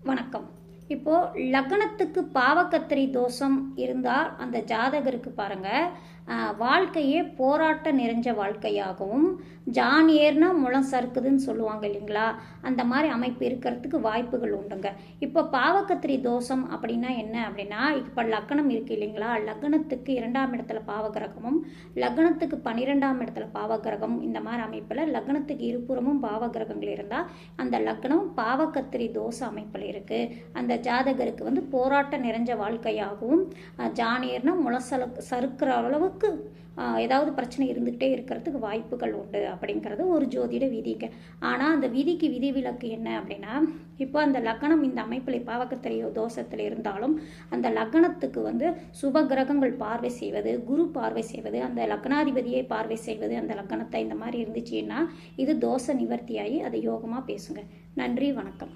வணக்கம். இப்போ லக்னத்துக்கு பாவக்கத்திரி தோஷம் இருந்தால் அந்த ஜாதகருக்கு பாருங்க, வாழ்க்கையே போராட்ட நிறைஞ்ச வாழ்க்கையாகவும், ஜான் ஏர்னா முளம் சறுக்குதுன்னு சொல்லுவாங்க இல்லைங்களா, அந்த மாதிரி அமைப்பு இருக்கிறதுக்கு வாய்ப்புகள் உண்டுங்க. இப்போ பாவக்கத்திரி தோஷம் அப்படின்னா என்ன அப்படின்னா, இப்போ லக்னம் இருக்கு இல்லைங்களா, லக்னத்துக்கு 2ஆம் இடத்துல பாவகிரகமும் லக்னத்துக்கு 12ஆம் இடத்துல பாவகிரகம், இந்த மாதிரி அமைப்பில் லக்னத்துக்கு இருபுறமும் பாவகிரகங்கள் இருந்தால் அந்த லக்னம் பாவக்கத்திரி தோஷ அமைப்பில் இருக்குது. அந்த ஜாதகருக்கு போராட்ட நிறைஞ்ச வாழ்க்கையாகவும், ஜானியர்னா சறுக்கிற அளவுக்கு ஏதாவது பிரச்சனை இருந்துகிட்டே இருக்கிறதுக்கு வாய்ப்புகள் உண்டு அப்படிங்கிறது ஒரு ஜோதிட விதிங்க. ஆனால் அந்த விதிக்கு விதிவிலக்கு என்ன அப்படின்னா, இப்போ அந்த லக்னம் இந்த அமைப்பில் பாவக்கத்திரிய தோஷத்தில் இருந்தாலும் அந்த லக்னத்துக்கு சுப கிரகங்கள் பார்வை செய்வது, குரு பார்வை செய்வது, அந்த லக்னாதிபதியை பார்வை செய்வது, அந்த லக்னத்தை இந்த மாதிரி இருந்துச்சுன்னா இது தோஷ நிவர்த்தியாகி அது யோகமாக பேசுங்க. நன்றி, வணக்கம்.